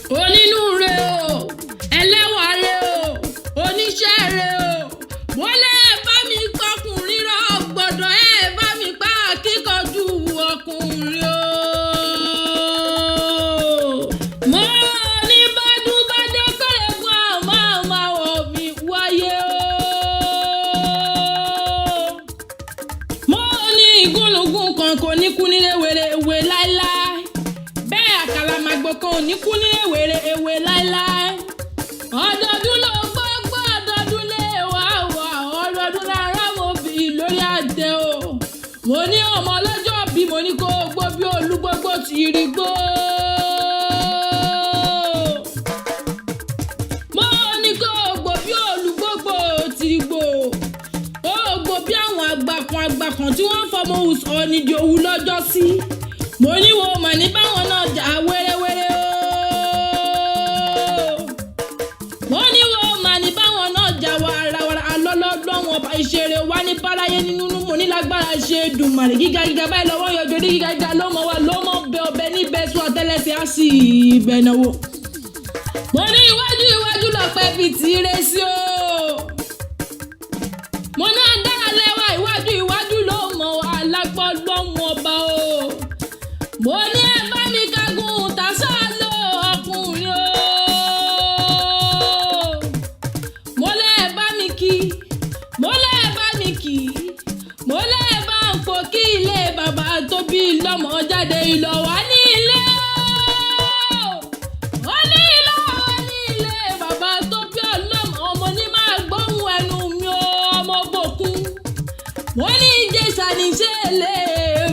onínúure o ẹlẹ́wàre o oníṣẹ́re o wọlé bá mi kọkùnrin rọ gbọ́dọ̀ bá mi pa kíkanjú ọkùnrin o. mo ní bọ́dún bá dé kọ́lé fún àwọn àmàwọ̀ mi wáyé o. mo ní ìgúnnugún kan kò ní kú nílé wèrè láéláé bẹ́ẹ̀ àkàlàmàgbò kan ò ní kú nílé wèrè láéláé. ọdọọdún ló gbọ́gbọ́ ọdọọdún lè wá ọdọọdún lára mo bí lórí àtẹ o. mo ní ọmọ ọlọ́jọ́ bí mo ní kó gbó bí olúgbógbó ti rí gbó. mo ní kó gbó bí olúgbógbó ti rí gbó. ó gbó bí àwọn àgbàkan tí wọ́n fọmọ ọ̀nìdí òwú lọ́jọ́ sí. mo ní wo mà ní báwọn náà jà wéréwéré o. mo ní wo mà ní báwọn náà jà wàràwàrà alọ́lọ́dún wọn ìṣeré wá ní báláyé nínú mo ní lágbára ṣe dùnmàrè gíga báyìí lọ́wọ́ yọjọ́ ní gíga ló mọ̀ wá ló mọ̀ bẹ ọbẹ̀ níbẹ̀ sún àtẹ́lẹsẹ̀ á sì ibẹ̀ náwó. mo ní iwájú lọ́pẹ́ fi tì í rẹ̀ sí o. mo ní adára lẹ́wà iwájú ló mọ̀ wá lágbọ́ lọ́wọ́ ọba o. mo ní ẹ bá mi kágun tàṣà lọ ọkùnrin o. mo lẹ́ ẹ bá mi kí mo lẹ́ ẹ bá mi kí mo lẹ́ ẹ bá ń pò kí ilé bàbá tó bí lọ́mọ jáde Ilowa ní ilé o. ó ní ilé bàbá tó bí ọlọ́mọ ọmọ ní máa gbóhùn ẹnu mi o ọmọ bòkun. mo ní Ìjẹ̀ṣà ní ṣe lè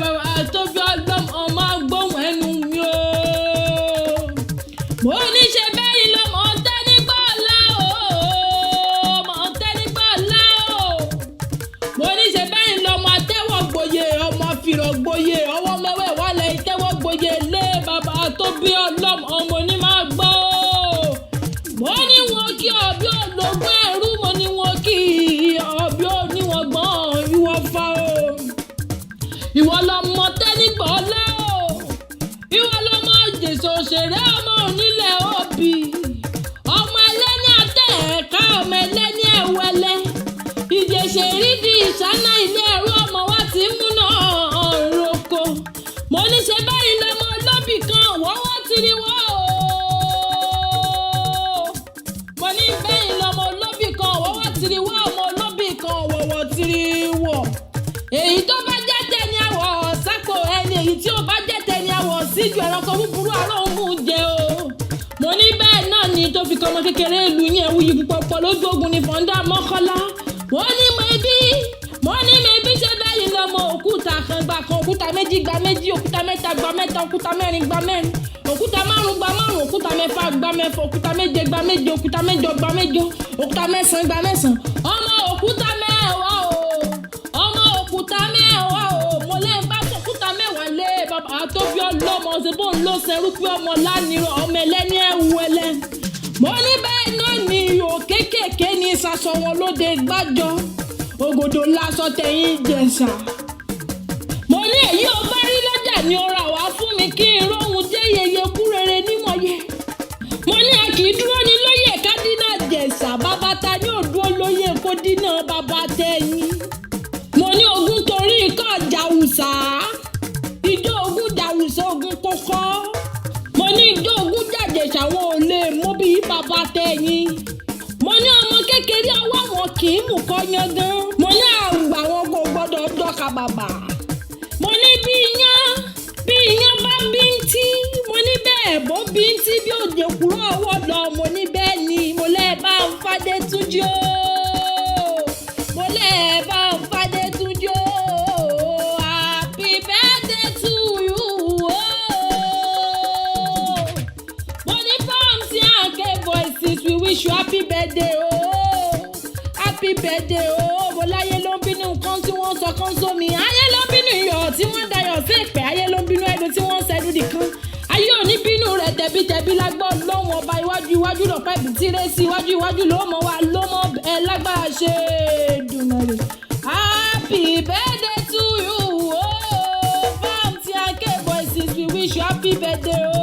bàbá tó bí ọlọ́mọ ọmọ gbóhùn ẹnu mi o. mo ní ṣe bẹ́ẹ̀ lọ́mọ tẹ́nígbà ọ̀la o ọmọ tẹ́nígbà ọ̀la o. mo ní ṣe bẹ́ẹ̀ lọ́mọ atẹ́wọ̀ gboyè ọmọ fìrọ̀ gboyè ọwọ́ mẹ́wẹ́ wálẹ̀ ìtẹ́wọ̀ gboyè lé bàbá tó bí ọlọ́mọ ọmọ ní máa gbọ́ o. mo ní wọn kí ọbí ológun ẹrú mo ní wọn kí ọbí oníwọ̀n gbọ́n ìwọ fa o. ìwọ lọmọ tẹ́nígbà ọ̀la o. ìwọ lọmọ Ìjẹ̀ṣà òṣèré ọmọ onílẹ̀ òbí. ọmọ ẹlẹ́ni àtẹ̀ ẹ̀ka ọmọ ẹlẹ́ni ẹ̀wẹ́lẹ́. Ìjẹ̀ṣà rídi ìṣáná ilé ẹ̀rọ ọmọ wa ti ń múná roko. mo ní ṣe báyìí lọmọ olóbì kan wọ́wọ́ ti rí wọ́ o. mo ní bẹ́yìn lọmọ olóbì kan wọ́wọ́ ti rí wọ́ ọmọ olóbì kan wọ́wọ́ ti rí wọ́. èyí tó bá jẹ́ tẹni àwọ̀ sápò ẹni èyí tí ó bá jẹ́ tẹni àwọ̀ síjú ẹranko búburú àrò òun jẹ o. mo ní bẹ́ẹ̀ náà ni tó fi kọ́ ọmọ kékeré ìlú yẹn wúyí púpọ̀ lójú ogun ní fọ́ńdà Mọ́kọ́lá. mo ní mẹ́bí ṣe báyìí lọ́mọ òkúta kan gbà kan òkúta méjì gba méjì òkúta mẹ́ta gba mẹ́ta òkúta mẹ́rin gba mẹ́rin òkúta márùn gba márùn òkúta mẹ́fà gba mẹ́fà òkúta méje gba méje òkúta mẹ́jọ gba mẹ́jọ òkúta mẹ́sàn gba mẹ́sàn ọmọ òkúta mẹ́wàá o ọmọ òkúta mẹ́wàá o. mo lè bá òkúta mẹ́wàá lé bàbá tó bí ọlọ́mọ ṣe bó ń lọ sẹ́rú pé ọmọ lánìí ọmọ ẹlẹ́ni ẹ̀wù ẹlẹ́. mo ní bẹ́ẹ̀ náà ni ihò kéékèèké ní ìsasọ wọn lóde gbájọ ògòdò lásọ tẹ̀yìn Ìjẹ̀ṣà. mo ní èyí ò bá rí lọ́jà ni ó rà wá fún mi kí n róhun jẹ́ yeye kú rere nímọ̀ye. mo ní a kì í dúró ní lóyè ká dínà Ìjẹ̀ṣà bàbá ta ní òdúró lóyè kó dínà bàbá tẹ̀yìn. mo ní ogun torí ikọ̀ jàwùsà ìjọ ogun jàwùsà ogun kọ́kọ́. mo ní ìjọ ogun jàjẹ̀ṣà wọn ò lè mú bí bàbá tẹ̀yìn. mo ní ọmọ kékeré ọwọ́ wọn kì í mú kọ́ yangan. mo ní àgbà wọn kò gbọ́dọ̀ dọ́ka bàbà. mo ní bí iyán bá bíntí. mo ní bẹ́ẹ̀ bó bíntí bí òjò kúrò ọwọ́ lọ. mo ní bẹ́ẹ̀ ni mo lẹ́ẹ̀ bá ń fàdé túnjí o. mo lẹ́ẹ̀ bá ń fàdé túnjí o. Happy birthday to you o. mo ní Pumps and K Voices we wish you happy birthday o. Happy birthday o. mo láyé ló ń bínú nǹkan tí wọ́n sọ kán sómi. ayé ló ń bínú iyọ̀ tí wọ́n dayọ̀ sí ìpẹ́. ayé ló ń bínú ẹnu tí wọ́n ṣẹ́nu nìkan. ayé ò ní bínú rẹ̀ tẹ̀bítẹ̀bí lágbọ́ lọ́wọ́ ọba iwájú lọ́pẹ́ bìtí rẹ̀ sí iwájú ló mọ̀ wá ló mọ̀ ẹ lágbára ṣe dùnà rẹ̀. Happy birthday to you o. Pumps and K Voices we wish you happy birthday o.